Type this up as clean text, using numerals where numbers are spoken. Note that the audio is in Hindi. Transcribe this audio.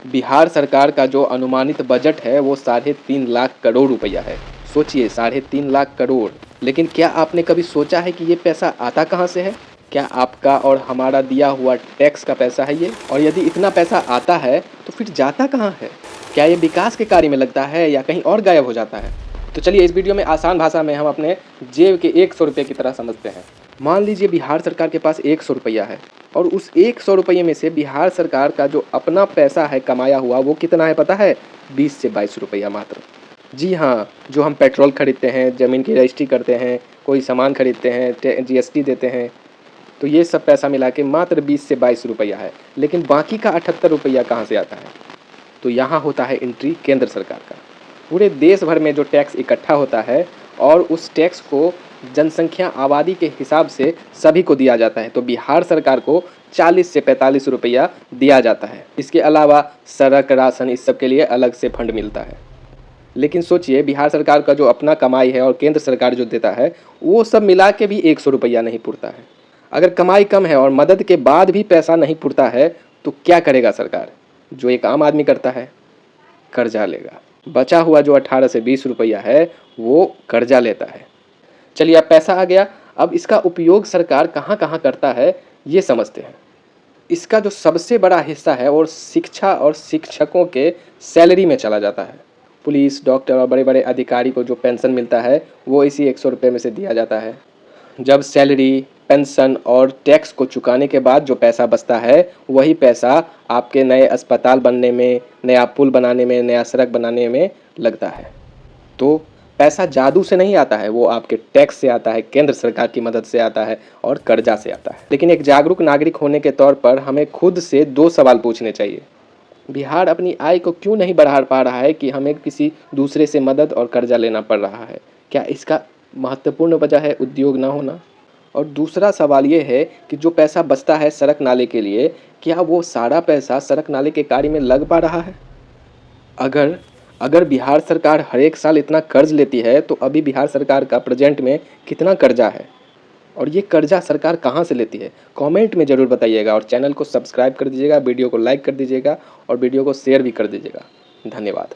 बिहार सरकार का जो अनुमानित बजट है वो 3.5 लाख करोड़ रुपया है। सोचिए 3.5 लाख करोड़। लेकिन क्या आपने कभी सोचा है कि ये पैसा आता कहाँ से है? क्या आपका और हमारा दिया हुआ टैक्स का पैसा है ये? और यदि इतना पैसा आता है तो फिर जाता कहाँ है? क्या ये विकास के कार्य में लगता है या कहीं और गायब हो जाता है? तो चलिए इस वीडियो में आसान भाषा में हम अपने जेब के 100 रुपये की तरह समझते हैं। मान लीजिए बिहार सरकार के पास 100 रुपया है और उस 100 रुपये में से बिहार सरकार का जो अपना पैसा है कमाया हुआ वो कितना है पता है? 20 से 22 रुपया मात्र। जी हाँ, जो हम पेट्रोल खरीदते हैं, ज़मीन की रजिस्ट्री करते हैं, कोई सामान खरीदते हैं, जीएसटी देते हैं, तो ये सब पैसा मिला के मात्र 20 से 22 रुपया है। लेकिन बाकी का 78 रुपया कहाँ से आता है? तो यहाँ होता है एंट्री केंद्र सरकार का। पूरे देश भर में जो टैक्स इकट्ठा होता है और उस टैक्स को जनसंख्या आबादी के हिसाब से सभी को दिया जाता है। तो बिहार सरकार को 40 से 45 रुपया दिया जाता है। इसके अलावा सड़क, राशन, इस सब के लिए अलग से फंड मिलता है। लेकिन सोचिए बिहार सरकार का जो अपना कमाई है और केंद्र सरकार जो देता है वो सब मिला के भी 100 रुपया नहीं पुरता है। अगर कमाई कम है और मदद के बाद भी पैसा नहीं पुरता है तो क्या करेगा सरकार? जो एक आम आदमी करता है, कर्जा लेगा। बचा हुआ जो 18 से 20 रुपया है वो कर्जा लेता है। चलिए अब पैसा आ गया, अब इसका उपयोग सरकार कहाँ कहाँ करता है ये समझते हैं। इसका जो सबसे बड़ा हिस्सा है और शिक्षा और शिक्षकों के सैलरी में चला जाता है। पुलिस, डॉक्टर और बड़े बड़े अधिकारी को जो पेंशन मिलता है वो इसी 100 रुपये में से दिया जाता है। जब सैलरी, पेंशन और टैक्स को चुकाने के बाद जो पैसा बचता है वही पैसा आपके नए अस्पताल बनने में, नया पुल बनाने में, नया सड़क बनाने में लगता है। तो पैसा जादू से नहीं आता है, वो आपके टैक्स से आता है, केंद्र सरकार की मदद से आता है और कर्जा से आता है। लेकिन एक जागरूक नागरिक होने के तौर पर हमें खुद से 2 सवाल पूछने चाहिए। बिहार अपनी आय को क्यों नहीं बढ़ा पा रहा है कि हमें किसी दूसरे से मदद और कर्जा लेना पड़ रहा है? क्या इसका महत्वपूर्ण वजह है उद्योग ना होना? और दूसरा सवाल ये है कि जो पैसा बचता है सड़क नाले के लिए, क्या वो सारा पैसा सड़क नाले के कार्य में लग पा रहा है? अगर अगर बिहार सरकार हर एक साल इतना कर्ज लेती है तो अभी बिहार सरकार का प्रेजेंट में कितना कर्जा है और ये कर्जा सरकार कहाँ से लेती है? कमेंट में ज़रूर बताइएगा और चैनल को सब्सक्राइब कर दीजिएगा, वीडियो को लाइक कर दीजिएगा और वीडियो को शेयर भी कर दीजिएगा। धन्यवाद।